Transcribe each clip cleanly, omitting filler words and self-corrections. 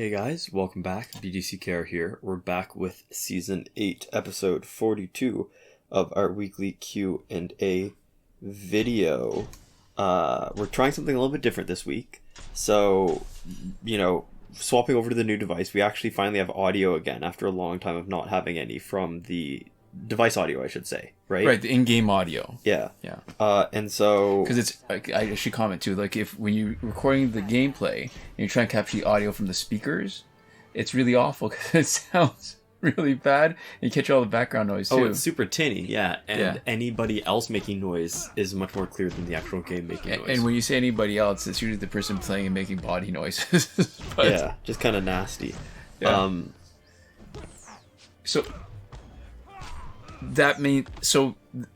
Hey guys, welcome back. BDCKR here. We're back with Season 8, Episode 42 of our weekly Q&A video. We're trying something a little bit different this week. So, swapping over to the new device, we actually finally have audio again after a long time of not having any from the device audio, I should say, right? Right, the in-game audio. Yeah. Yeah. And so... Because it's, I should comment too, like when you're recording the gameplay and you're trying to capture the audio from the speakers, it's really awful because it sounds really bad. And you catch all the background noise too. Oh, it's super tinny, yeah. And anybody else making noise is much more clear than the actual game making noise. And when you say anybody else, it's usually the person playing and making body noises. But, yeah, just kind of nasty. Yeah. So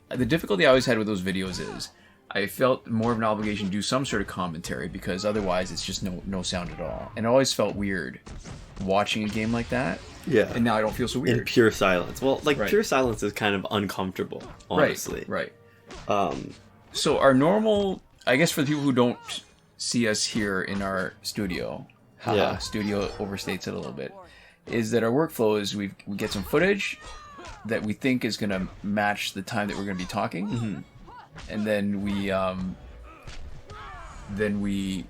the difficulty I always had with those videos is I felt more of an obligation to do some sort of commentary because otherwise it's just no sound at all. And it always felt weird watching a game like that. Yeah. And now I don't feel so weird. In pure silence. Well, Right. Pure silence is kind of uncomfortable, honestly. Right. So our normal, I guess for the people who don't see us here in our studio, studio overstates it a little bit, is that our workflow is we get some footage that we think is going to match the time that we're going to be talking. Mm-hmm. And then we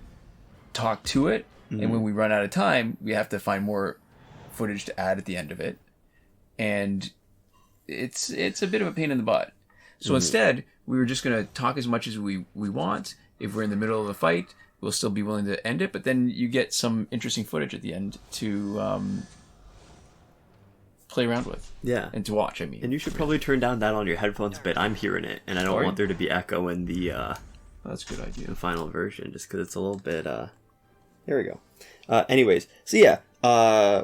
talk to it. Mm-hmm. And when we run out of time, we have to find more footage to add at the end of it. And it's a bit of a pain in the butt. So instead, we were just going to talk as much as we want. If we're in the middle of a fight, we'll still be willing to end it. But then you get some interesting footage at the end to play around with. Yeah. And to watch, I mean. And you should probably turn down that on your headphones a bit. I'm hearing it, and I don't want there to be echo in the that's a good idea. the final version, just because it's a little bit... There we go. Anyways, so yeah,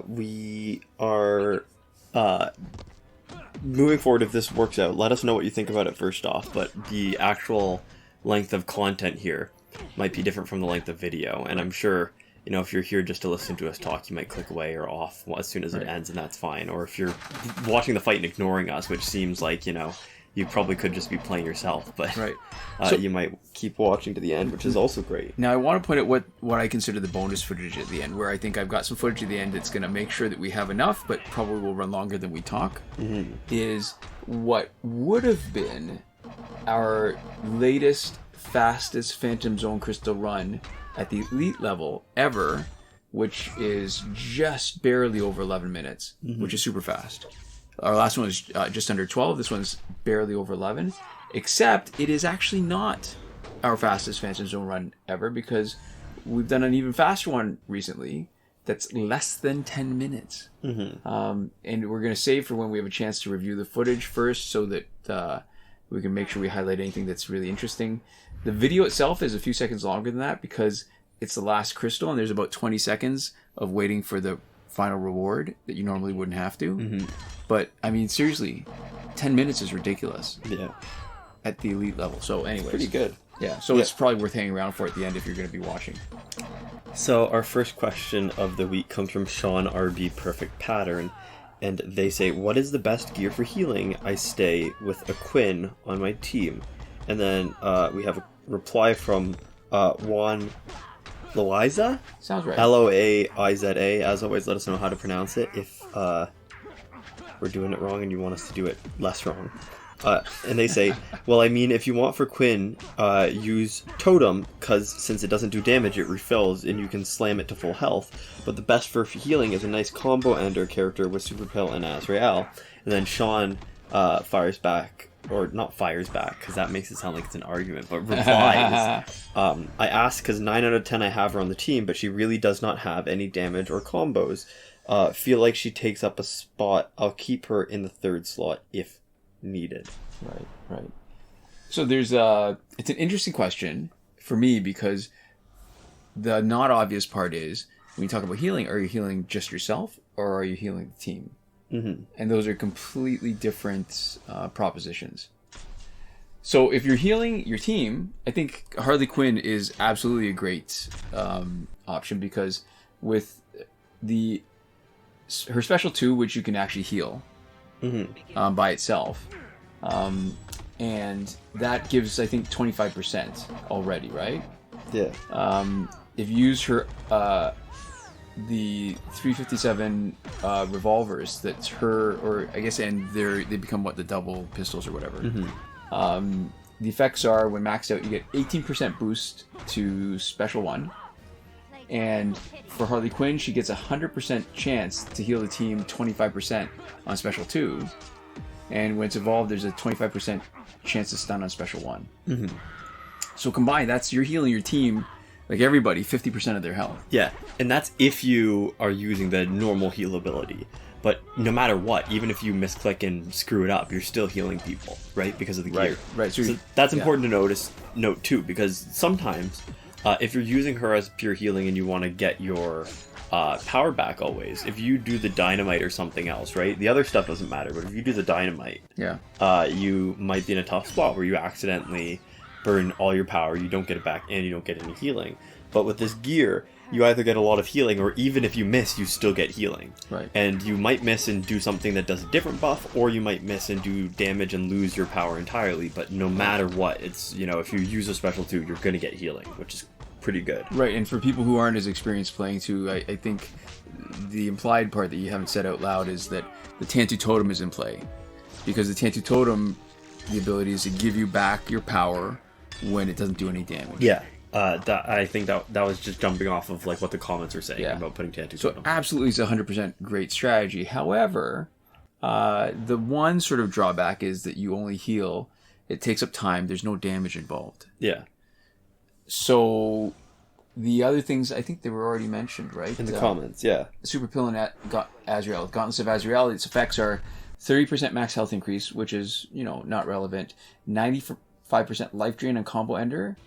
we are... moving forward, if this works out, let us know what you think about it first off, but the actual length of content here might be different from the length of video, and I'm sure... if you're here just to listen to us talk, you might click away or off as soon as it ends, and that's fine. Or if you're watching the fight and ignoring us, which seems like, you probably could just be playing yourself, but so, you might keep watching to the end, which is also great. Now, I want to point out what I consider the bonus footage at the end, where I think I've got some footage at the end that's going to make sure that we have enough, but probably will run longer than we talk, is what would have been our latest, fastest Phantom Zone Crystal run at the elite level ever, which is just barely over 11 minutes, which is super fast. Our last one was just under 12. This one's barely over 11, except it is actually not our fastest Phantom Zone run ever, because we've done an even faster one recently that's less than 10 minutes. And we're going to save for when we have a chance to review the footage first, so that we can make sure we highlight anything that's really interesting. The video itself is a few seconds longer than that because it's the last crystal, and there's about 20 seconds of waiting for the final reward that you normally wouldn't have to. But, I mean, seriously, 10 minutes is ridiculous. Yeah. At the elite level. So, anyways. Pretty good. Yeah, so it's probably worth hanging around for at the end if you're going to be watching. So, our first question of the week comes from Shawn RB Perfect Pattern. And they say, what is the best gear for healing? I stay with a Quinn on my team. And then we have a reply from Juan Loaiza? Sounds right. Loaiza. As always, let us know how to pronounce it if we're doing it wrong and you want us to do it less wrong. And they say, well, I mean, if you want for Quinn, use Totem, because since it doesn't do damage, it refills, and you can slam it to full health. But the best for healing is a nice combo ender character with Super Pill and Azrael. And then Shawn fires back, or not fires back, because that makes it sound like it's an argument, but replies. I asked because 9 out of 10 I have her on the team, but she really does not have any damage or combos. Feel like she takes up a spot. I'll keep her in the third slot if needed. Right. So there's it's an interesting question for me, because the not obvious part is, when you talk about healing, are you healing just yourself or are you healing the team? And those are completely different propositions. So if you're healing your team, I think Harley Quinn is absolutely a great option, because with her special 2, which you can actually heal by itself, and that gives, I think, 25% already, right? Yeah. If you use her the 357 revolvers. That's her, or I guess, and they become the double pistols or whatever. The effects are, when maxed out, you get 18% boost to Special 1. And for Harley Quinn, she gets a 100% chance to heal the team 25% on Special 2. And when it's evolved, there's a 25% chance to stun on Special 1. So combined, you're healing your team, like everybody, 50% of their health. Yeah, and that's if you are using the normal heal ability. But no matter what, even if you misclick and screw it up, you're still healing people, right? Because of the gear. Right. So that's important to note too, because sometimes if you're using her as pure healing and you want to get your power back always, if you do the dynamite or something else, right? The other stuff doesn't matter, but if you do the dynamite, you might be in a tough spot where you accidentally burn all your power, you don't get it back, and you don't get any healing. But with this gear, you either get a lot of healing, or even if you miss, you still get healing. Right. And you might miss and do something that does a different buff, or you might miss and do damage and lose your power entirely. But no matter what, it's, if you use a Special 2, you're going to get healing, which is pretty good. Right, and for people who aren't as experienced playing 2, I think the implied part that you haven't said out loud is that the Tantu Totem is in play. Because the Tantu Totem, the ability is to give you back your power when it doesn't do any damage. Yeah. I think that was just jumping off of like what the comments are saying about putting Tantu Totem. So absolutely, it's 100% great strategy. However, the one sort of drawback is that you only heal. It takes up time. There's no damage involved. Yeah. So the other things, I think they were already mentioned, right? In the comments, yeah. Super Pill and Azrael. Gauntlets of Azrael, its effects are 30% max health increase, which is, not relevant. 95% life drain on combo ender.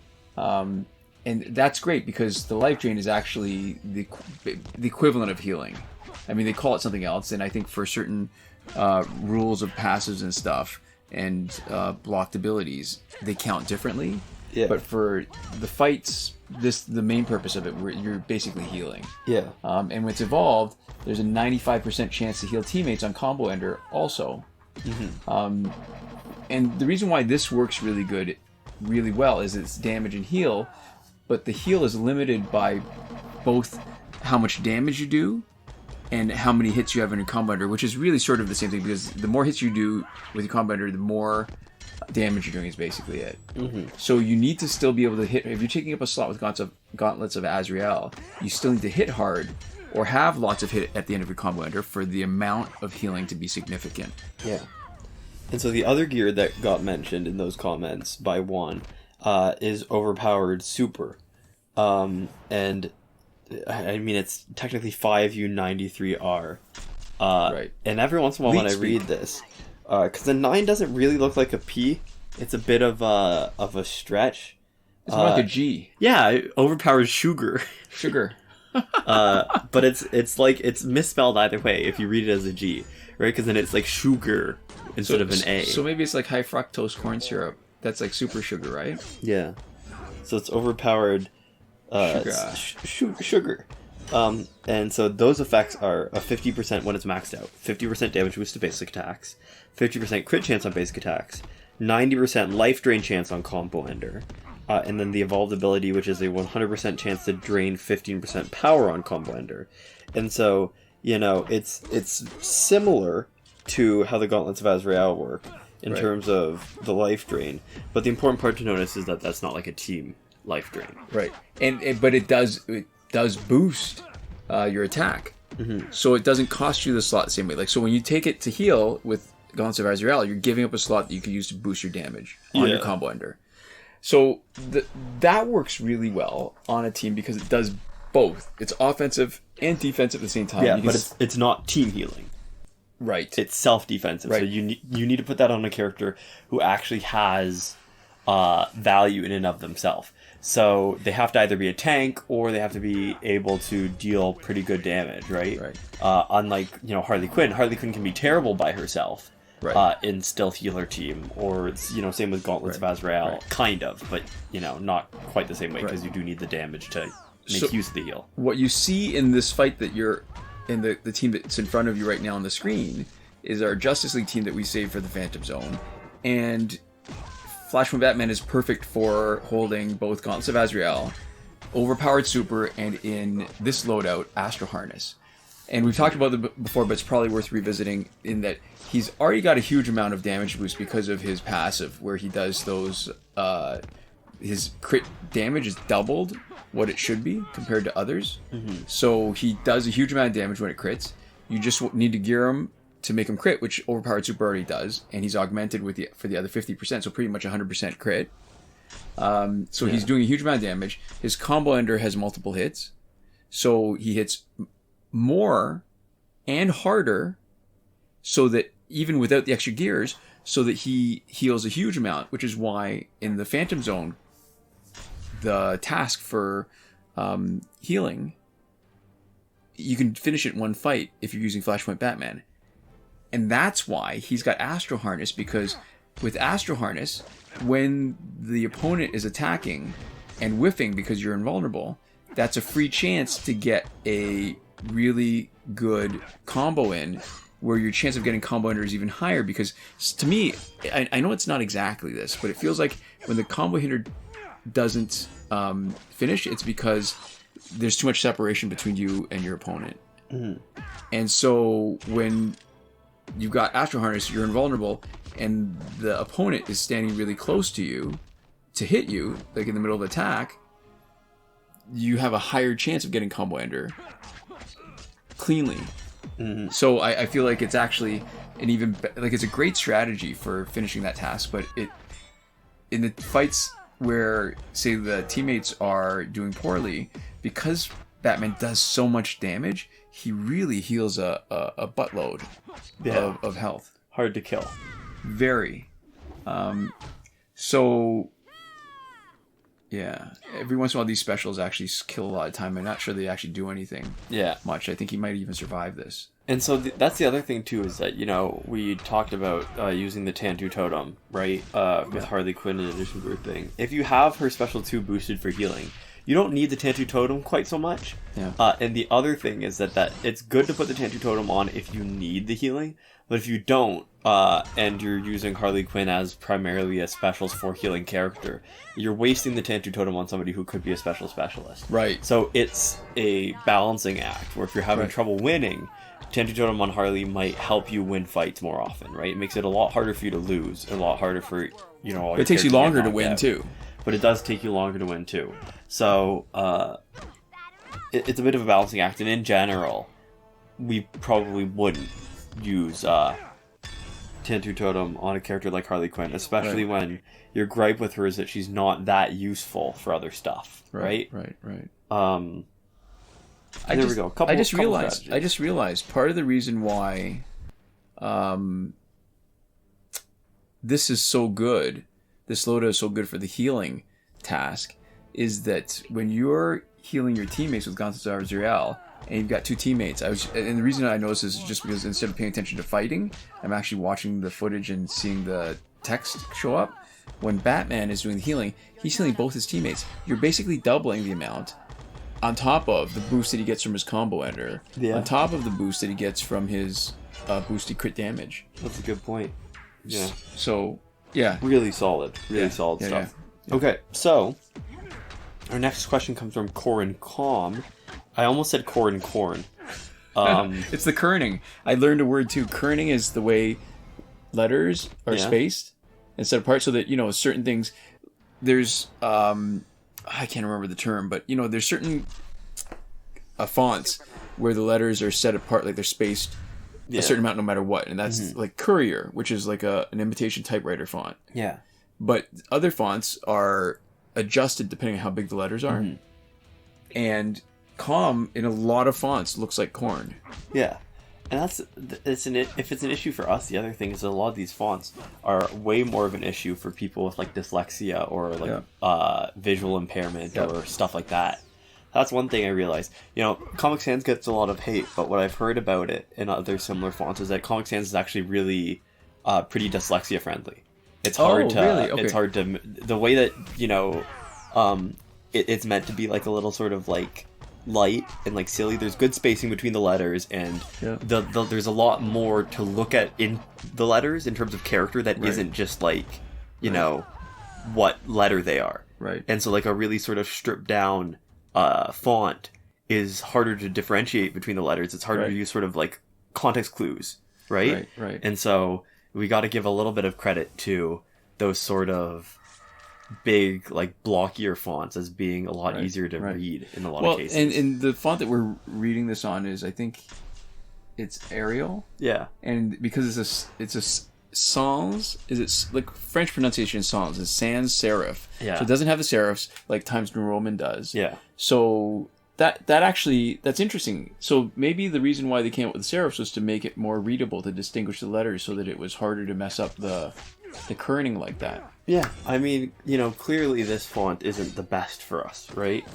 And that's great because the life drain is actually the equivalent of healing. I mean, they call it something else, and I think for certain rules of passives and stuff and blocked abilities, they count differently. Yeah. But for the fights, the main purpose of it, you're basically healing. Yeah. And when it's evolved, there's a 95% chance to heal teammates on combo ender also. And the reason why this works really well is it's damage and heal, but the heal is limited by both how much damage you do and how many hits you have in your combo ender, which is really sort of the same thing, because the more hits you do with your combo ender, the more damage you're doing is basically it. So you need to still be able to hit. If you're taking up a slot with Gauntlets of Azrael, you still need to hit hard or have lots of hit at the end of your combo ender for the amount of healing to be significant. Yeah. And so the other gear that got mentioned in those comments by one is overpowered super. And I mean, it's technically 5U93R. Right. And every once in a while when I read this, because the 9 doesn't really look like a P, it's a bit of a stretch. It's more like a G. Yeah, overpowered sugar. But it's misspelled either way if you read it as a G, right? Because then it's like sugar instead of an A. So maybe it's like high fructose corn syrup. That's like super sugar, right? Yeah. So it's overpowered sugar. And so those effects are a 50% when it's maxed out, 50% damage boost to basic attacks, 50% crit chance on basic attacks, 90% life drain chance on combo ender, and then the evolved ability, which is a 100% chance to drain 15% power on combo ender. And so, it's similar to how the Gauntlets of Azrael work in terms of the life drain, but the important part to notice is that that's not like a team life drain. Right. But it does boost your attack. So it doesn't cost you the slot the same way. Like, so when you take it to heal with Gauntlets of Azrael, you're giving up a slot that you could use to boost your damage on your combo ender. So that works really well on a team because it does both. It's offensive and defensive at the same time. Yeah, but it's not team healing. Right. It's self-defensive. Right. So you need to put that on a character who actually has value in and of themselves. So they have to either be a tank or they have to be able to deal pretty good damage, right? Unlike, Harley Quinn. Harley Quinn can be terrible by herself. And still heal her team, or same with Gauntlets of Azrael, kind of, but not quite the same way, because you do need the damage to make use of the heal. What you see in this fight that you're in, the team that's in front of you right now on the screen, is our Justice League team that we saved for the Phantom Zone, and Flashpoint Batman is perfect for holding both Gauntlets of Azrael, overpowered super, and in this loadout, Astro Harness. And we've talked about it before, but it's probably worth revisiting in that he's already got a huge amount of damage boost because of his passive, where he does those... his crit damage is doubled what it should be compared to others. So he does a huge amount of damage when it crits. You just need to gear him to make him crit, which overpowered super already does, and he's augmented for the other 50%, so pretty much 100% crit. So he's doing a huge amount of damage. His combo ender has multiple hits, so he hits more and harder, so that even without the extra gears, so that he heals a huge amount, which is why in the Phantom Zone, the task for healing, you can finish it in one fight if you're using Flashpoint Batman. And that's why he's got Astro Harness, because with Astro Harness, when the opponent is attacking and whiffing because you're invulnerable, that's a free chance to get a really good combo in, where your chance of getting combo hinder is even higher. Because to me, I know it's not exactly this, but it feels like when the combo hinder doesn't finish, it's because there's too much separation between you and your opponent. And so when you've got Astro Harness, you're invulnerable, and the opponent is standing really close to you to hit you, like in the middle of the attack, you have a higher chance of getting combo ender cleanly. So I feel like it's actually an even like it's a great strategy for finishing that task, but it in the fights where, say, the teammates are doing poorly, because Batman does so much damage, he really heals a buttload of health. Hard to kill. Very. So, yeah. Every once in a while, these specials actually kill a lot of time. I'm not sure they actually do anything much. I think he might even survive this. And so that's the other thing, too, is that, we talked about using the Tantu Totem, right, with Harley Quinn in addition to her thing. If you have her special 2 boosted for healing, you don't need the Tantu Totem quite so much. And the other thing is that it's good to put the Tantu Totem on if you need the healing, but if you don't, and you're using Harley Quinn as primarily a specials for healing character, you're wasting the Tantu Totem on somebody who could be a special specialist. Right. So it's a balancing act, where if you're having trouble winning, Tantu Totem on Harley might help you win fights more often, right? It makes it a lot harder for you to lose, a lot harder for, all it takes you longer to win, too. But it does take you longer to win, too. So, it's a bit of a balancing act, and in general, we probably wouldn't use Tantu Totem on a character like Harley Quinn, especially when your gripe with her is that she's not that useful for other stuff, right? Right. There we go. I just realized part of the reason why this is so good, this loadout is so good for the healing task, is that when you're healing your teammates with Gonzalo Azrael, and you've got 2 teammates, and the reason I noticed this is just because instead of paying attention to fighting, I'm actually watching the footage and seeing the text show up. When Batman is doing the healing, he's healing both his teammates. You're basically doubling the amount, on top of the boost that he gets from his combo ender, on top of the boost that he gets from his boosted crit damage. That's a good point. Yeah. So, yeah. Really solid. Really solid stuff. Yeah. Okay, so our next question comes from Corin Com. I almost said Corn. It's the kerning. I learned a word too. Kerning is the way letters are spaced instead of apart, so that, certain things, there's, I can't remember the term, but, there's certain fonts where the letters are set apart, like they're spaced a certain amount no matter what. And that's like Courier, which is like an imitation typewriter font. Yeah. But other fonts are adjusted depending on how big the letters are. And Com in a lot of fonts looks like corn. Yeah. And if it's an issue for us, the other thing is that a lot of these fonts are way more of an issue for people with like dyslexia or like visual impairment or stuff like that. That's one thing I realized. Comic Sans gets a lot of hate, but what I've heard about it in other similar fonts is that Comic Sans is actually really pretty dyslexia friendly. It's hard it's hard to, the way that, it's meant to be like a little sort of like light and like silly. There's good spacing between the letters, and there's a lot more to look at in the letters in terms of character that isn't just like what letter they are. Right. And so like a really sort of stripped down font is harder to differentiate between the letters. It's harder to use sort of like context clues, right? Right. And so we got to give a little bit of credit to those sort of big, like blockier fonts as being a lot easier to read in a lot of cases. And the font that we're reading this on is, I think, it's Arial. Yeah. And because it's a sans, is it like French pronunciation sans? It's sans serif. Yeah. So it doesn't have the serifs like Times New Roman does. Yeah. So that's interesting. So maybe the reason why they came up with the serifs was to make it more readable, to distinguish the letters, so that it was harder to mess up the kerning like that. Yeah, I mean, clearly this font isn't the best for us, right?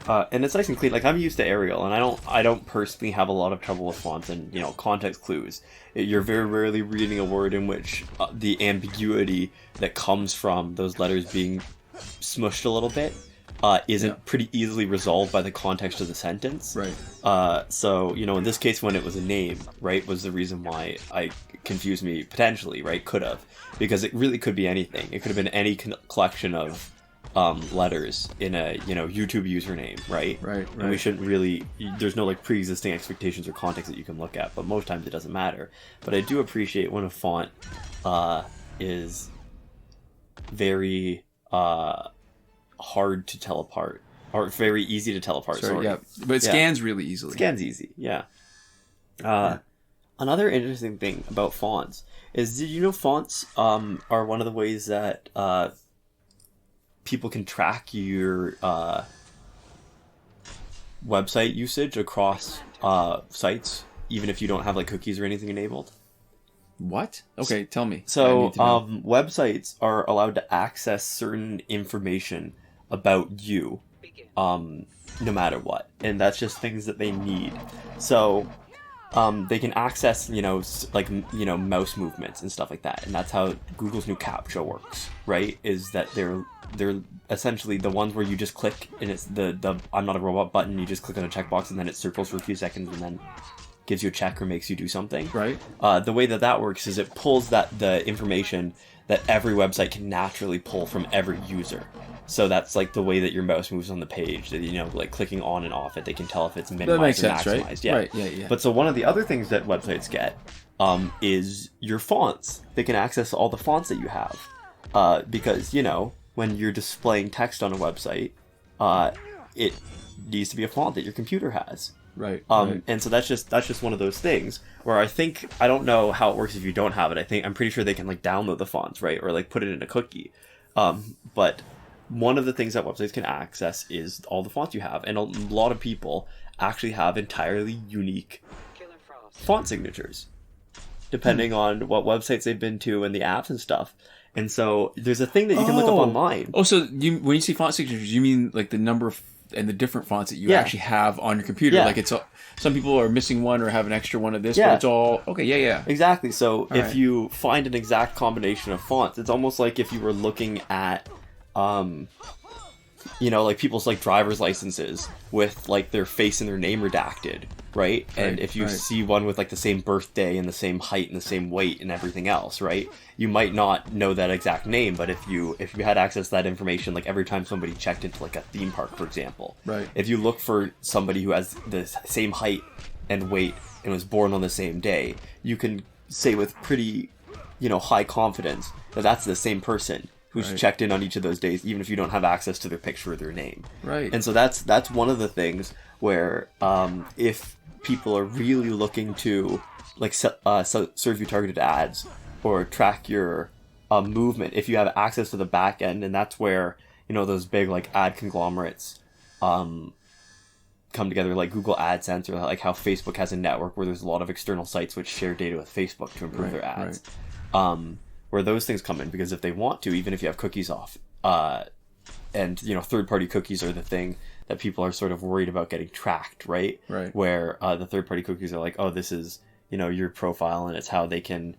And it's nice and clean. Like, I'm used to Arial, and I don't personally have a lot of trouble with fonts and, context clues. You're very rarely reading a word in which the ambiguity that comes from those letters being smushed a little bit isn't pretty easily resolved by the context of the sentence. Right. So, in this case, when it was a name, right, was the reason why I confused me, potentially, right, could have. Because it really could be anything. It could have been any collection of letters in a YouTube username, right? Right. And we shouldn't really. There's no like pre-existing expectations or context that you can look at, but most times it doesn't matter. But I do appreciate when a font is very hard to tell apart, or very easy to tell apart. Sorry. Yeah, but it scans really easily. Scans easy, yeah. Another interesting thing about fonts is, did you know fonts are one of the ways that people can track your website usage across sites, even if you don't have like cookies or anything enabled? What? Okay, tell me. So websites are allowed to access certain information about you, no matter what, and that's just things that they need. So they can access, mouse movements and stuff like that, and that's how Google's new CAPTCHA works, right? Is that they're essentially the ones where you just click and it's the I'm not a robot button. You just click on a checkbox and then it circles for a few seconds and then gives you a check or makes you do something. Right. The way that works is it pulls the information that every website can naturally pull from every user. So that's like the way that your mouse moves on the page, that like clicking on and off it, they can tell if it's minimized or maximized. Right? Yeah. Right. Yeah. But so one of the other things that websites get is your fonts. They can access all the fonts that you have, because when you're displaying text on a website, it needs to be a font that your computer has. Right. And so that's just one of those things where I don't know how it works if you don't have it. I'm pretty sure they can like download the fonts, right, or like put it in a cookie. But one of the things that websites can access is all the fonts you have, and a lot of people actually have entirely unique font signatures, depending on what websites they've been to and the apps and stuff. And so there's a thing that you can look up online. Oh, so when you see font signatures, you mean like the number of and the different fonts that you actually have on your computer? Yeah. Like it's some people are missing one or have an extra one of this, but it's all okay. Yeah. Exactly. So if you find an exact combination of fonts, it's almost like if you were looking at like people's like driver's licenses with like their face and their name redacted, right? And if you see one with like the same birthday and the same height and the same weight and everything else, right? You might not know that exact name, but if you had access to that information, like every time somebody checked into like a theme park, for example, right? If you look for somebody who has the same height and weight and was born on the same day, you can say with pretty, high confidence that that's the same person who's checked in on each of those days, even if you don't have access to their picture or their name. Right. And so that's one of the things where if people are really looking to like serve you targeted ads or track your movement, if you have access to the back end, and that's where those big like ad conglomerates come together, like Google AdSense, or like how Facebook has a network where there's a lot of external sites which share data with Facebook to improve their ads. Where those things come in, because if they want to, even if you have cookies off, and third-party cookies are the thing that people are sort of worried about getting tracked, right? Where the third-party cookies are like, oh, this is your profile, and it's how they can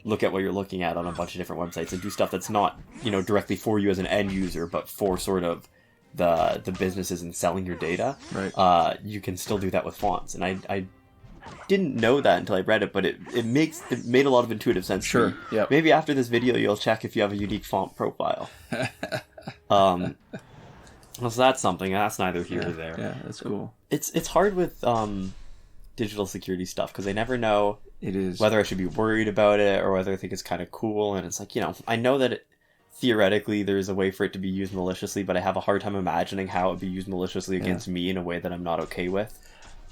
look at what you're looking at on a bunch of different websites and do stuff that's not directly for you as an end user, but for sort of the businesses and selling your data. You can still do that with fonts, and I didn't know that until I read it, but it made a lot of intuitive sense. Sure. Yeah. Maybe after this video you'll check if you have a unique font profile. Well, so that's something. That's neither here nor there. Yeah, that's cool. It's hard with digital security stuff because I never know It is. whether I should be worried about it or whether I think it's kind of cool. And it's like, I know that theoretically there's a way for it to be used maliciously, but I have a hard time imagining how it would be used maliciously against me in a way that I'm not okay with.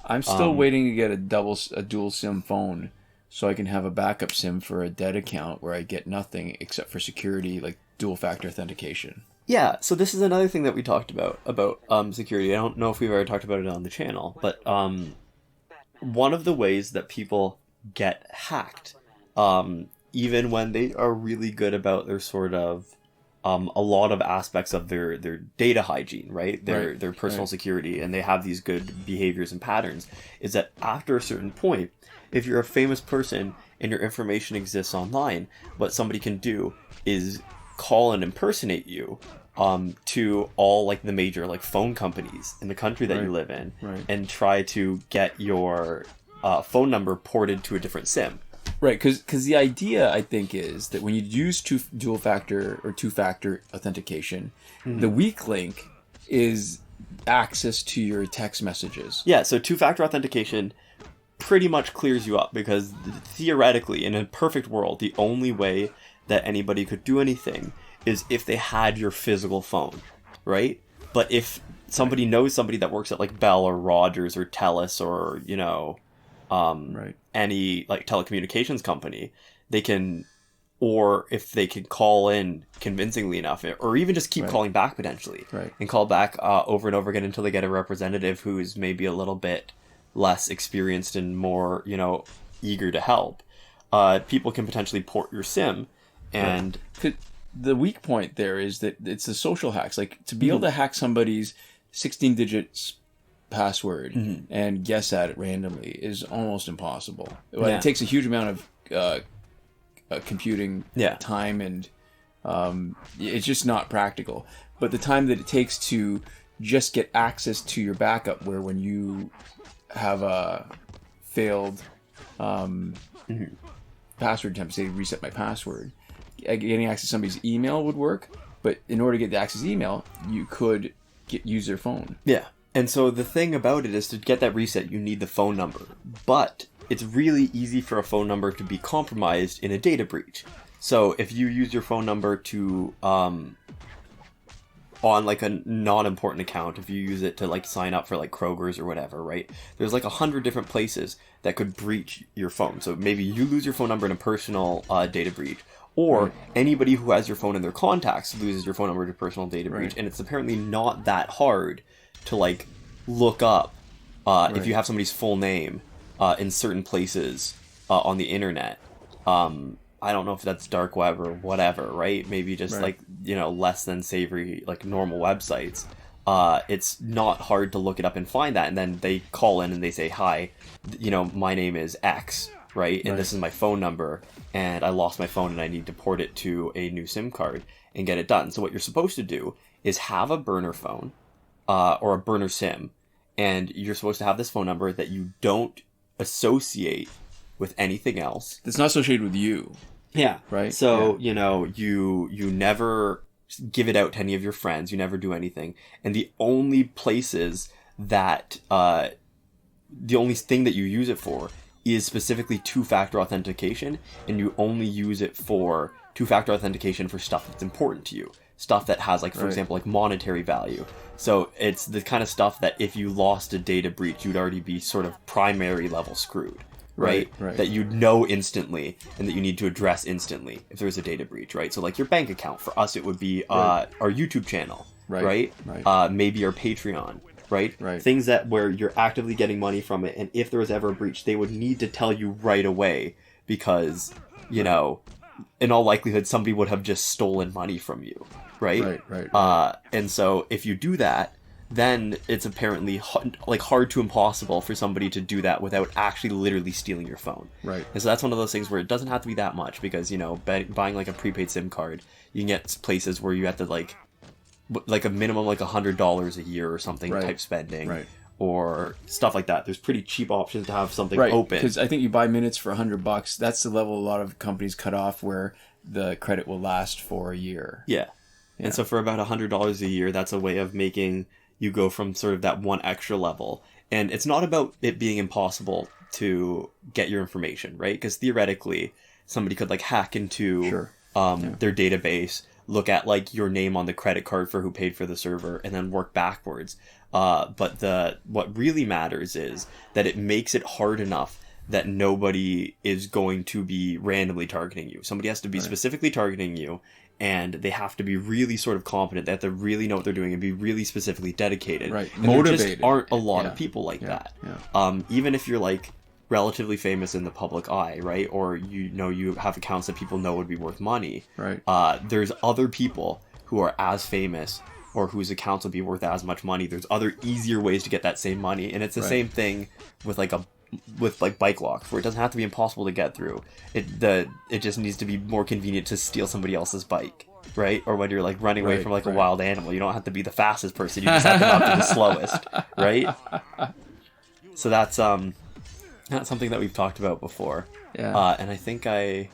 I'm still waiting to get a dual SIM phone so I can have a backup SIM for a dead account where I get nothing except for security, like dual factor authentication. Yeah, so this is another thing that we talked about security. I don't know if we've ever talked about it on the channel, but one of the ways that people get hacked, even when they are really good about their sort of a lot of aspects of their data hygiene, right? Their personal security, and they have these good behaviors and patterns, is that after a certain point, if you're a famous person and your information exists online, what somebody can do is call and impersonate you to all like the major like phone companies in the country that you live in, and try to get your phone number ported to a different SIM. Right, because the idea, I think, is that when you use two-factor authentication, the weak link is access to your text messages. Yeah, so two-factor authentication pretty much clears you up because theoretically, in a perfect world, the only way that anybody could do anything is if they had your physical phone, right? But if somebody knows somebody that works at like Bell or Rogers or Telus or, any like telecommunications company, they can, or if they can call in convincingly enough, or even just keep calling back potentially, and call back over and over again until they get a representative who's maybe a little bit less experienced and more, eager to help. People can potentially port your SIM, and the weak point there is that it's the social hacks. Like to be able to hack somebody's 16-digit password and guess at it randomly is almost impossible. It takes a huge amount of computing time, and it's just not practical. But the time that it takes to just get access to your backup, where when you have a failed password attempt, say reset my password, getting access to somebody's email would work. But in order to get the access email, you could use their phone. Yeah. And so the thing about it is, to get that reset, you need the phone number. But it's really easy for a phone number to be compromised in a data breach. So if you use your phone number to, on like a non-important account, if you use it to like sign up for like Kroger's or whatever, right? There's like 100 different places that could breach your phone. So maybe you lose your phone number in a personal data breach. Or anybody who has your phone in their contacts loses your phone number to personal data breach. And it's apparently not that hard to like look up if you have somebody's full name in certain places on the internet. I don't know if that's dark web or whatever, right? Maybe just like, less than savory, like normal websites. It's not hard to look it up and find that. And then they call in and they say, hi, my name is X, right? And this is my phone number, and I lost my phone and I need to port it to a new SIM card and get it done. So what you're supposed to do is have a burner phone, or a burner SIM, and you're supposed to have this phone number that you don't associate with anything else. That's not associated with you. Yeah. Right? So, you never give it out to any of your friends. You never do anything. And the only places that, the only thing that you use it for is specifically two-factor authentication, and you only use it for two-factor authentication for stuff that's important to you. Stuff that has, like, for example, like monetary value. So it's the kind of stuff that if you lost a data breach, you'd already be sort of primary level screwed, right? That you'd know instantly and that you need to address instantly if there was a data breach, right? So like your bank account, for us it would be our YouTube channel, right? Maybe our Patreon, right? Things that where you're actively getting money from it, and if there was ever a breach, they would need to tell you right away because, in all likelihood, somebody would have just stolen money from you, right? And so if you do that, then it's apparently hard to impossible for somebody to do that without actually literally stealing your phone. And so that's one of those things where it doesn't have to be that much because, buying like a prepaid SIM card, you can get places where you have to like a minimum like $100 a year or something type spending. Or stuff like that. There's pretty cheap options to have something open. Because I think you buy minutes for $100. That's the level a lot of companies cut off where the credit will last for a year. Yeah. Yeah. And so for about $100 a year, that's a way of making you go from sort of that one extra level. And it's not about it being impossible to get your information, right? Because theoretically, somebody could like hack into their database, look at like your name on the credit card for who paid for the server, and then work backwards. But what really matters is that it makes it hard enough that nobody is going to be randomly targeting you. Somebody has to be specifically targeting you, and they have to be really sort of confident. They have to really know what they're doing and be really specifically dedicated. Right, and motivated. There just aren't a lot of people like that. Yeah. Even if you're like relatively famous in the public eye, right? Or you have accounts that people know would be worth money. Right. There's other people who are as famous or whose accounts would be worth as much money. There's other easier ways to get that same money, and it's the same thing with like bike locks, where it doesn't have to be impossible to get through. It just needs to be more convenient to steal somebody else's bike, right? Or when you're like running away from like a wild animal, you don't have to be the fastest person. You just have to not be the slowest, right? So that's something that we've talked about before. Yeah. And I think I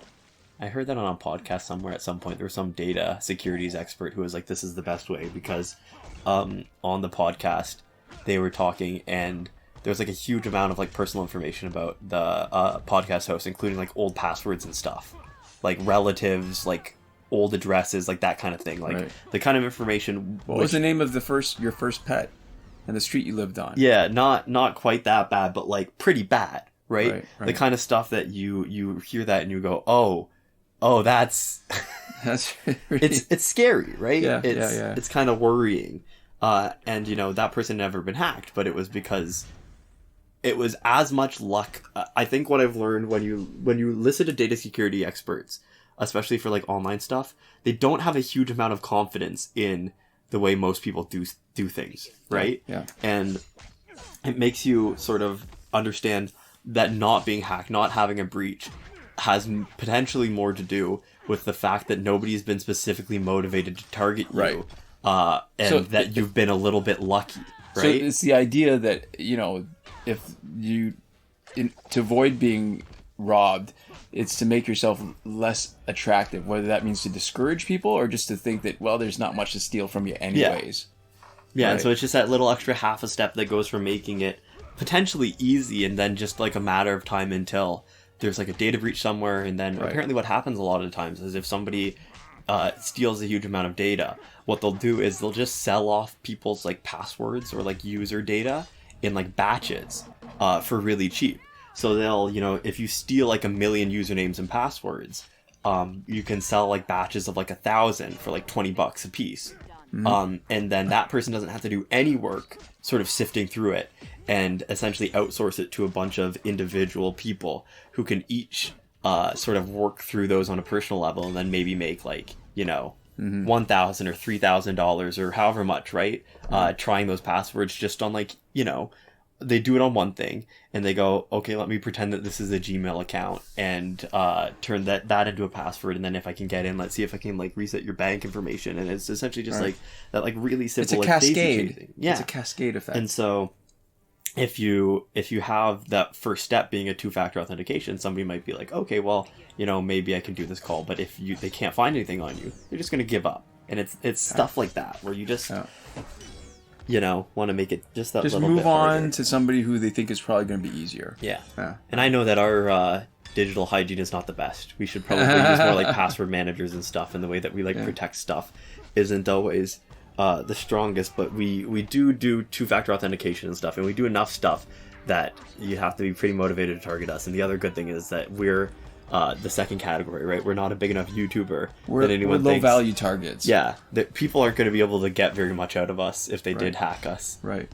heard that on a podcast somewhere at some point. There was some data securities expert who was like, this is the best way, because on the podcast they were talking, and there was like a huge amount of like personal information about the podcast host, including like old passwords and stuff, like relatives, like old addresses, like that kind of thing, like the kind of information. What was the name of your first pet and the street you lived on? Yeah, not quite that bad, but like pretty bad, right? The kind of stuff that you hear that and you go, oh, that's really... it's scary, right? Yeah, It's kind of worrying. And that person had never been hacked, but it was because it was as much luck. I think what I've learned when you listen to data security experts, especially for like online stuff, they don't have a huge amount of confidence in the way most people do things, right? Yeah. And it makes you sort of understand that not being hacked, not having a breach, has potentially more to do with the fact that nobody's been specifically motivated to target you, and that you've been a little bit lucky, right? So it's the idea that, if you, to avoid being robbed, it's to make yourself less attractive, whether that means to discourage people or just to think that, well, there's not much to steal from you anyways. Yeah, and so it's just that little extra half a step that goes from making it potentially easy and then just like a matter of time until there's like a data breach somewhere. And then apparently what happens a lot of times is if somebody steals a huge amount of data, what they'll do is they'll just sell off people's like passwords or like user data in like batches for really cheap. So they'll, if you steal like 1 million usernames and passwords, you can sell like batches of like 1,000 for like $20 a piece. And then that person doesn't have to do any work sort of sifting through it, and essentially outsource it to a bunch of individual people who can each sort of work through those on a personal level, and then maybe make like, $1,000 or $3,000 or however much, right? Trying those passwords just on like, they do it on one thing and they go, okay, let me pretend that this is a Gmail account and turn that into a password. And then if I can get in, let's see if I can like reset your bank information. And it's essentially just like that, like really simple. It's a cascade. Yeah. It's a cascade effect. And so if you have that first step being a 2-factor authentication, somebody might be like, okay, well, maybe I can do this call. But if they can't find anything on you, they're just going to give up. And it's stuff like that where you just... want to make it just that little bit move on harder. to somebody who they think is probably going to be easier. Yeah. And I know that our digital hygiene is not the best. We should probably use more like password managers and stuff, and the way that we protect stuff isn't always the strongest, but we do 2-factor authentication and stuff, and we do enough stuff that you have to be pretty motivated to target us. And the other good thing is that we're the second category, right? We're not a big enough YouTuber that anyone we're thinks. Low value targets. Yeah, that people aren't going to be able to get very much out of us if they did hack us. Right.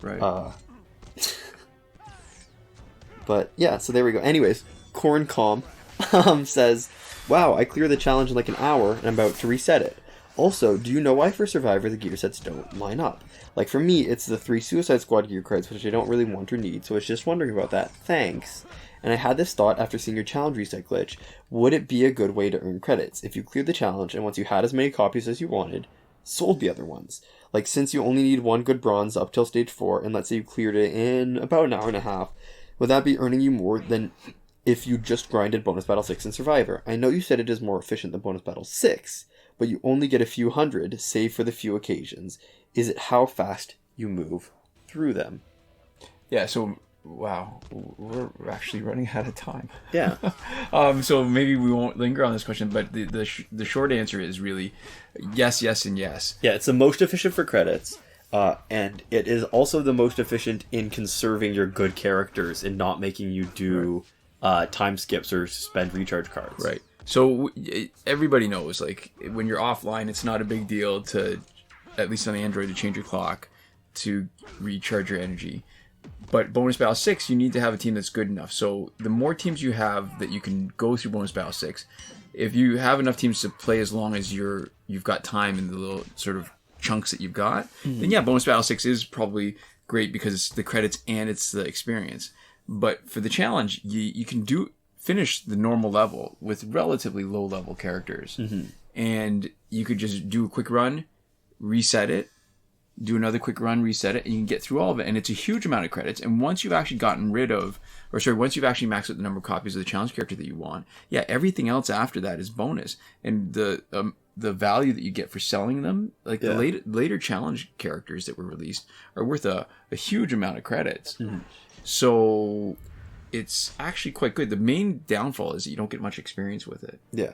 But yeah, so there we go. Anyways, Corncom says, wow, I cleared the challenge in like an hour and I'm about to reset it. Also, do you know why for Survivor the gear sets don't line up? Like for me, it's the 3 Suicide Squad gear credits, which I don't really want or need, so I was just wondering about that. Thanks. And I had this thought after seeing your challenge reset glitch. Would it be a good way to earn credits if you cleared the challenge and once you had as many copies as you wanted, sold the other ones? Like since you only need 1 good bronze up till stage 4, and let's say you cleared it in about an hour and a half, would that be earning you more than if you just grinded Bonus Battle 6 in Survivor? I know you said it is more efficient than Bonus Battle 6, but you only get a few hundred, save for the few occasions. Is it how fast you move through them? Yeah, so, wow, we're actually running out of time. Yeah. So maybe we won't linger on this question, but the short answer is really yes, yes, and yes. Yeah, it's the most efficient for credits, and it is also the most efficient in conserving your good characters and not making you do time skips or spend recharge cards. Right. So everybody knows, like, when you're offline, it's not a big deal to, at least on the Android, to change your clock to recharge your energy. But Bonus Battle 6, you need to have a team that's good enough. So the more teams you have that you can go through Bonus Battle 6, if you have enough teams to play as long as you've got time in the little sort of chunks that you've got, then yeah, Bonus Battle 6 is probably great because it's the credits and it's the experience. But for the challenge, you can finish the normal level with relatively low level characters. And you could just do a quick run, reset it, do another quick run, reset it, and you can get through all of it. And it's a huge amount of credits. And once you've actually once you've actually maxed out the number of copies of the challenge character that you want, yeah, everything else after that is bonus. And the value that you get for selling them, like the later challenge characters that were released, are worth a huge amount of credits. So it's actually quite good. The main downfall is that you don't get much experience with it. Yeah.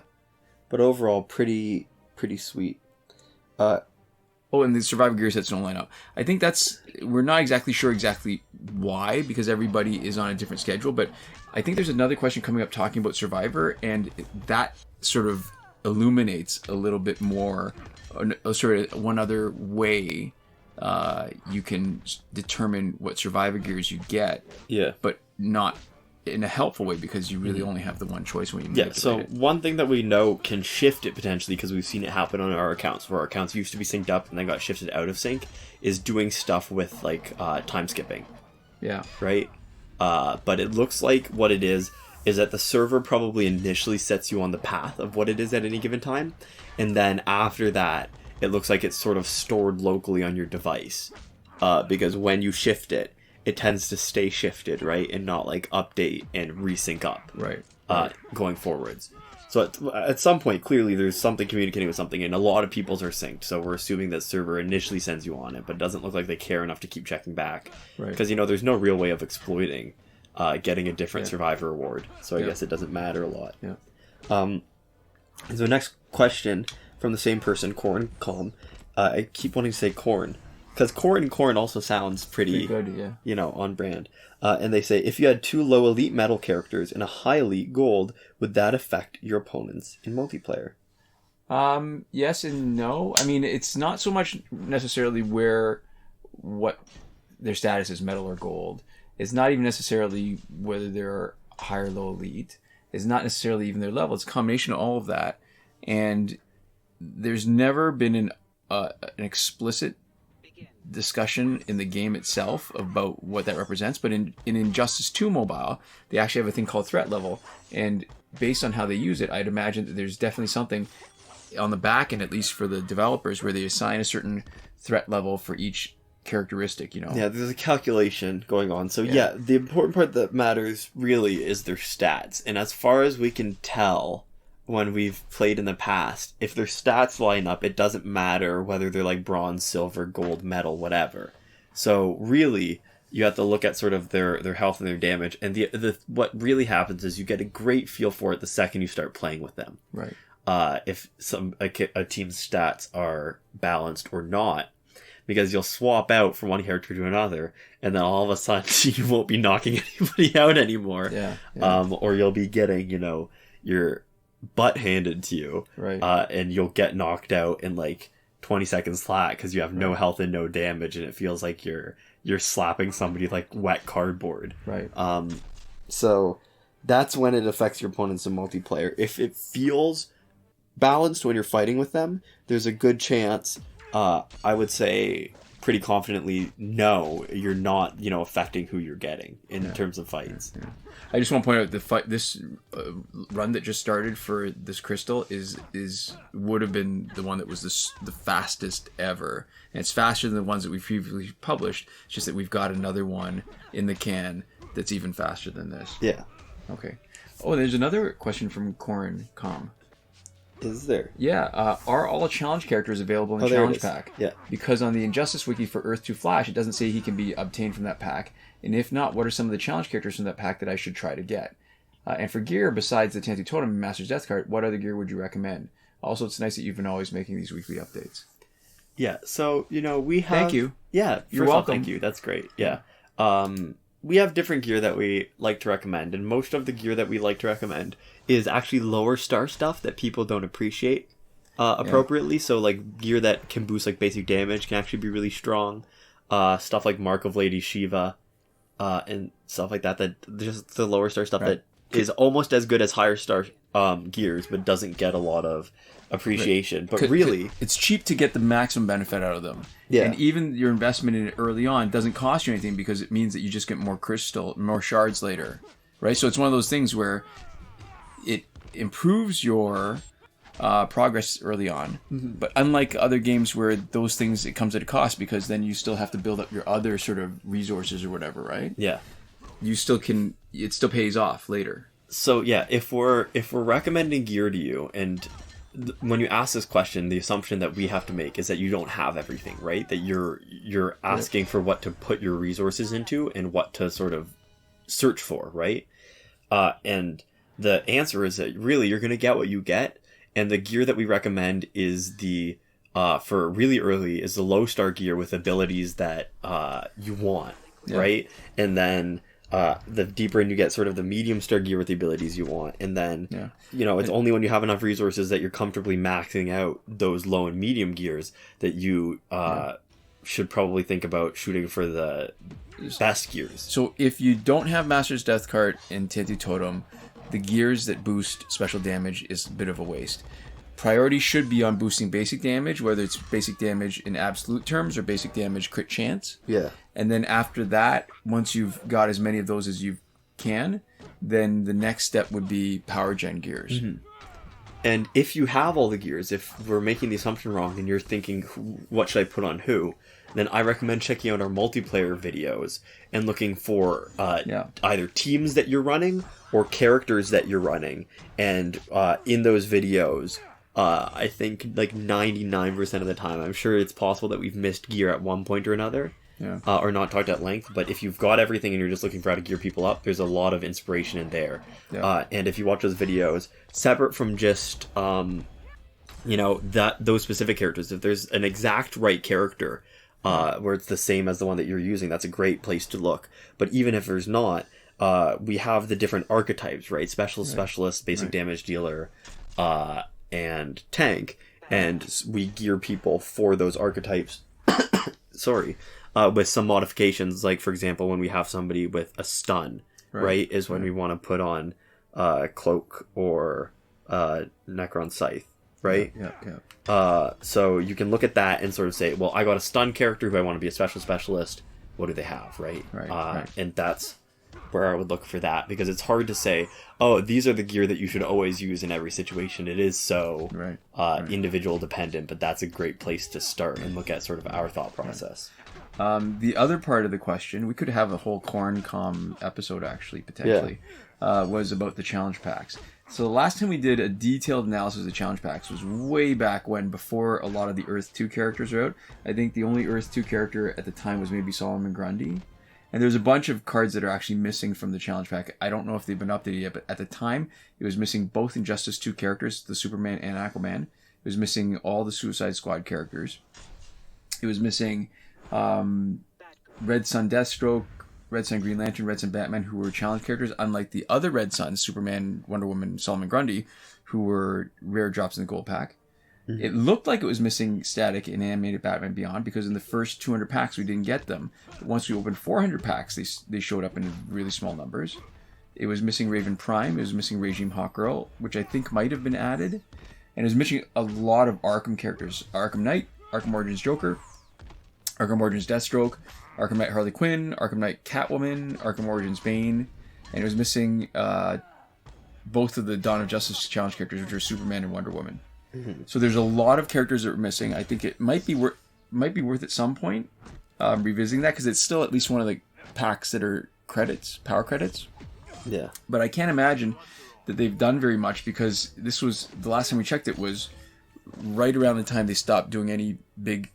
But overall, pretty sweet. Oh, and the survivor gear sets don't line up. I think we're not exactly sure why, because everybody is on a different schedule, but I think there's another question coming up talking about Survivor, and that sort of illuminates a little bit more, sort of one other way you can determine what survivor gears you get, but not in a helpful way, because you really only have the one choice when you manipulate so it. One thing that we know can shift it potentially, because we've seen it happen on our accounts, where our accounts used to be synced up and then got shifted out of sync, is doing stuff with like time skipping. Yeah. Right? But it looks like what it is that the server probably initially sets you on the path of what it is at any given time, and then after that it looks like it's sort of stored locally on your device, because when you shift it, it tends to stay shifted, right, and not like update and resync up, right. Going forwards. So at some point, clearly there's something communicating with something, and a lot of people's are synced, so we're assuming that server initially sends you on it, but it doesn't look like they care enough to keep checking back, because there's no real way of exploiting getting a different survivor award, so I guess it doesn't matter a lot. So next question from the same person, Corn Calm. I keep wanting to say corn, because corn also sounds pretty good, on brand. And they say, if you had 2 low elite metal characters and a high elite gold, would that affect your opponents in multiplayer? Yes and no. I mean, it's not so much necessarily what their status is, metal or gold. It's not even necessarily whether they're high or low elite. It's not necessarily even their level. It's a combination of all of that. And there's never been an explicit discussion in the game itself about what that represents, but in Injustice 2 Mobile, they actually have a thing called threat level, and based on how they use it, I'd imagine that there's definitely something on the back end, at least for the developers, where they assign a certain threat level for each characteristic, Yeah, there's a calculation going on. So the important part that matters really is their stats, and as far as we can tell, when we've played in the past, if their stats line up, it doesn't matter whether they're like bronze, silver, gold, metal, whatever. So really, you have to look at sort of their health and their damage, and the what really happens is you get a great feel for it the second you start playing with them. Right. If a team's stats are balanced or not, because you'll swap out from one character to another, and then all of a sudden you won't be knocking anybody out anymore. Yeah. Or you'll be getting your butt handed to you, right? And you'll get knocked out in like 20 seconds flat because you have no health and no damage, and it feels like you're slapping somebody like wet cardboard, right? So that's when it affects your opponents in multiplayer. If it feels balanced when you're fighting with them, there's a good chance, I would say pretty confidently, no, you're not affecting who you're getting in terms of fights. I just want to point out this run that just started for this crystal would have been the one that was the fastest ever, and it's faster than the ones that we've previously published. It's just that we've got another one in the can that's even faster than this. Yeah. Okay. Oh, there's another question from Corin Com. Is there? Yeah, are all challenge characters available in the there it challenge is. pack? Yeah. Because on the Injustice Wiki for Earth 2 Flash, it doesn't say he can be obtained from that pack. And if not, what are some of the challenge characters from that pack that I should try to get? And for gear, besides the Tanty Totem and Master's Death Card, what other gear would you recommend? Also, it's nice that you've been always making these weekly updates. Yeah, so, we have... Thank you. Yeah, You're welcome. Thank you, that's great. Yeah. We have different gear that we like to recommend, and most of the gear that we like to recommend is actually lower star stuff that people don't appreciate appropriately. So, like, gear that can boost, like, basic damage can actually be really strong. Stuff like Mark of Lady Shiva and stuff like that, just the lower star stuff that is almost as good as higher star gears, but doesn't get a lot of appreciation. But really, it's cheap to get the maximum benefit out of them. Yeah. And even your investment in it early on doesn't cost you anything because it means that you just get more crystal, more shards later, right? So it's one of those things where it improves your progress early on. Mm-hmm. But unlike other games where those things, it comes at a cost because then you still have to build up your other sort of resources or whatever, right? Yeah. You still can, it still pays off later. So yeah, if we're recommending gear to you, and when you ask this question, the assumption that we have to make is that you don't have everything, right? That you're asking for what to put your resources into and what to sort of search for, right? And the answer is that really you're going to get what you get, and the gear that we recommend is the for really early is the low star gear with abilities that you want, right? And then the deeper in you get, sort of the medium star gear with the abilities you want, and then it's only when you have enough resources that you're comfortably maxing out those low and medium gears that you should probably think about shooting for the best gears. So if you don't have Master's Death Card and Tanty Totem, the gears that boost special damage is a bit of a waste. Priority should be on boosting basic damage, whether it's basic damage in absolute terms or basic damage crit chance. Yeah. And then after that, once you've got as many of those as you can, then the next step would be power gen gears. Mm-hmm. And if you have all the gears, if we're making the assumption wrong and you're thinking, what should I put on who? Then I recommend checking out our multiplayer videos and looking for either teams that you're running or characters that you're running. And in those videos, I think like 99% of the time, I'm sure it's possible that we've missed gear at one point or another. Or not talked at length, but if you've got everything and you're just looking for how to gear people up, there's a lot of inspiration in there. And if you watch those videos, separate from just those specific characters, if there's an exact right character where it's the same as the one that you're using, that's a great place to look. But even if there's not, we have the different archetypes, right? Specialist, basic damage dealer, and tank, and we gear people for those archetypes. Sorry. With some modifications, like for example, when we have somebody with a stun, right, is when we want to put on Cloak or Necron Scythe, right? So you can look at that and sort of say, well, I got a stun character who I want to be a specialist. What do they have, right? And that's where I would look for that, because it's hard to say, oh, these are the gear that you should always use in every situation. It is so individual dependent, but that's a great place to start and look at sort of our thought process. The other part of the question, we could have a whole Corncom episode actually, potentially, was about the challenge packs. So the last time we did a detailed analysis of the challenge packs was way back when, before a lot of the Earth 2 characters were out. I think the only Earth 2 character at the time was maybe Solomon Grundy. And there's a bunch of cards that are actually missing from the challenge pack. I don't know if they've been updated yet, but at the time, it was missing both Injustice 2 characters, the Superman and Aquaman. It was missing all the Suicide Squad characters. It was missing Red Sun Deathstroke, Red Sun Green Lantern, Red Sun Batman, who were challenge characters, unlike the other Red Suns, Superman, Wonder Woman, Solomon Grundy, who were rare drops in the gold pack. Mm-hmm. It looked like it was missing Static and Animated Batman Beyond, because in the first 200 packs we didn't get them. But once we opened 400 packs, they showed up in really small numbers. It was missing Raven Prime, it was missing Regime Hawkgirl, which I think might have been added. And it was missing a lot of Arkham characters. Arkham Knight, Arkham Origins Joker, Arkham Origins Deathstroke, Arkham Knight Harley Quinn, Arkham Knight Catwoman, Arkham Origins Bane, and it was missing both of the Dawn of Justice challenge characters, which are Superman and Wonder Woman. Mm-hmm. So there's a lot of characters that were missing. I think it might be worth at some point revisiting that, because it's still at least one of the packs that are credits, power credits. Yeah. But I can't imagine that they've done very much, because this was the last time we checked. It was right around the time they stopped doing any big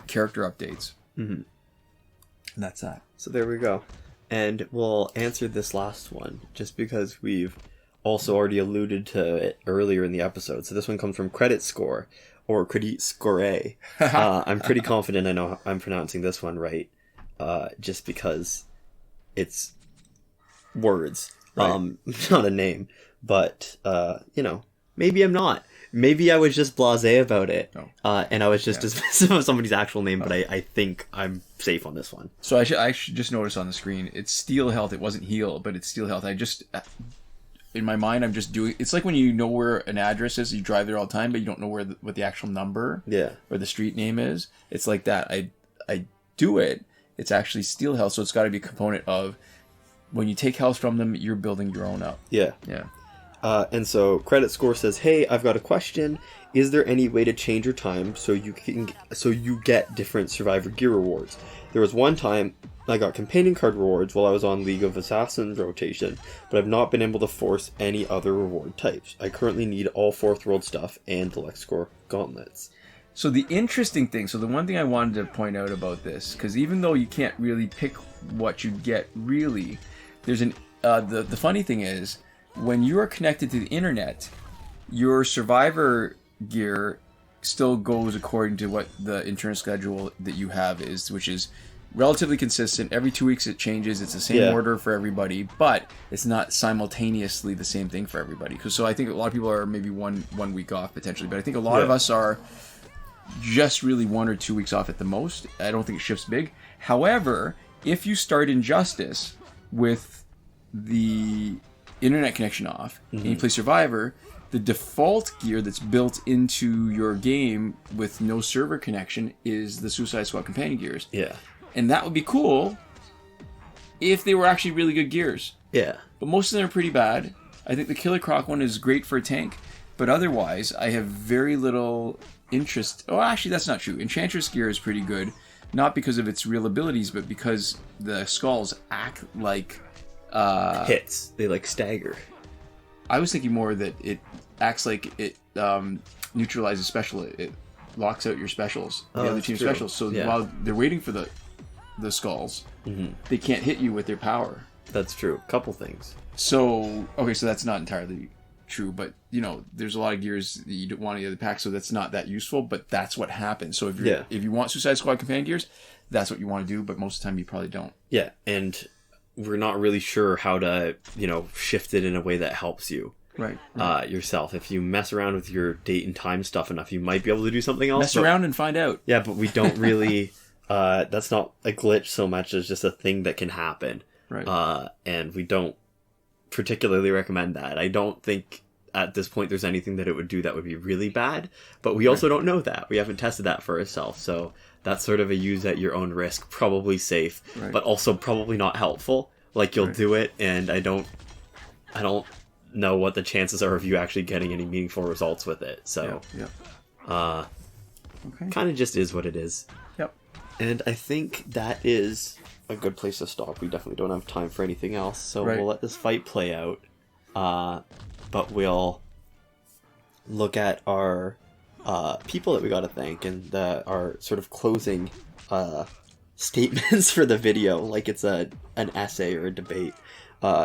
character updates. Mm-hmm. And that's that. So there we go. And we'll answer this last one just because we've also already alluded to it earlier in the episode. So this one comes from Credit Score, or Credit Score. I'm pretty confident I know I'm pronouncing this one right, just because it's words, right. not a name. But, maybe I'm not. Maybe I was just blasé about it, and I was just dismissive of somebody's actual name, but I think I'm safe on this one. So I should just notice on the screen, it's Steel Health. It wasn't Heal, but it's Steel Health. In my mind, I'm just doing... It's like when you know where an address is, you drive there all the time, but you don't know what the actual number or the street name is. It's like that. I do it. It's actually Steel Health, so it's got to be a component of... When you take health from them, you're building your own up. Yeah. Yeah. And so Credit Score says, "Hey, I've got a question. Is there any way to change your time so you get different Survivor gear rewards? There was one time I got companion card rewards while I was on League of Assassins rotation, but I've not been able to force any other reward types. I currently need all 4th World stuff and Deluxe Score gauntlets." So the interesting thing, the one thing I wanted to point out about this, because even though you can't really pick what you get, really, there's the funny thing is, when you are connected to the internet, your Survivor gear still goes according to what the internal schedule that you have is, which is relatively consistent. Every 2 weeks it changes. It's the same order for everybody, but it's not simultaneously the same thing for everybody. So I think a lot of people are maybe one week off potentially, but I think a lot of us are just really 1 or 2 weeks off at the most. I don't think it shifts big. However, if you start Injustice with the internet connection off, and you play Survivor, the default gear that's built into your game with no server connection is the Suicide Squad companion gears. Yeah. And that would be cool if they were actually really good gears. Yeah. But most of them are pretty bad. I think the Killer Croc one is great for a tank, but otherwise I have very little interest. Oh, actually that's not true. Enchantress gear is pretty good, not because of its real abilities, but because the skulls act like hits. They stagger. I was thinking more that it acts like it neutralizes special. It locks out your specials, the other team's specials. So while they're waiting for the skulls, they can't hit you with their power. That's true. Couple things. So so that's not entirely true, but there's a lot of gears that you don't want in the other pack, so that's not that useful. But that's what happens. So if you want Suicide Squad companion gears, that's what you want to do. But most of the time, you probably don't. Yeah, and we're not really sure how to, shift it in a way that helps you. Right. Yourself. If you mess around with your date and time stuff enough, you might be able to do something else. Mess around and find out. Yeah, but we don't really... that's not a glitch so much as just a thing that can happen. Right. And we don't particularly recommend that. I don't think at this point there's anything that it would do that would be really bad, but we also don't know that. We haven't tested that for ourselves, so that's sort of a use at your own risk, probably safe, but also probably not helpful. You'll do it, and I don't know what the chances are of you actually getting any meaningful results with it. So, kind of just is what it is. Yep. And I think that is a good place to stop. We definitely don't have time for anything else, so we'll let this fight play out. But we'll look at our people that we got to thank and our sort of closing statements for the video, like it's an essay or a debate.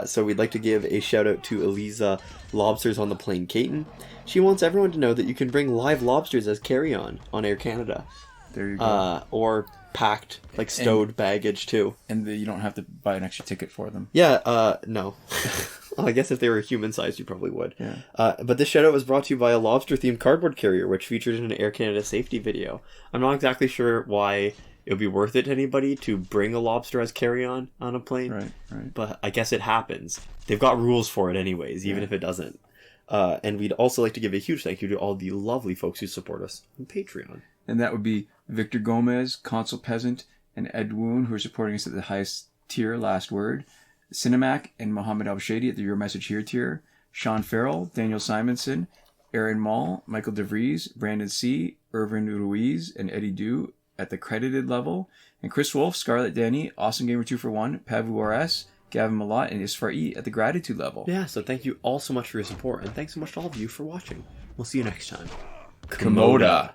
So we'd like to give a shout out to Eliza Lobsters on the Plane Caton. She wants everyone to know that you can bring live lobsters as carry-on on Air Canada. There you go. Or packed, stowed baggage too. And you don't have to buy an extra ticket for them. Yeah, no. Well, I guess if they were human-sized, you probably would. Yeah. But this shout-out was brought to you by a lobster-themed cardboard carrier, which featured in an Air Canada safety video. I'm not exactly sure why it would be worth it to anybody to bring a lobster as carry-on on a plane. Right. But I guess it happens. They've got rules for it anyways, even if it doesn't. And we'd also like to give a huge thank you to all the lovely folks who support us on Patreon. And that would be Victor Gomez, Consul Peasant, and Edwoon, who are supporting us at the highest tier, last word. Sinemac and Mohammed Albshaiti at the Your Message Here tier. Shawn Farrell, Daniel Simonson, Aaron Maule, Michael DeVries, Brandon C., Irvin Ruiz, and Eddydoo at the credited level. And Chris Wolf, Scarlet Danny, Awesome Gamer 2 for 1, Pavu RS, Gavin Malott, and Isfar E at the gratitude level. Yeah, so thank you all so much for your support, and thanks so much to all of you for watching. We'll see you next time. Komoda.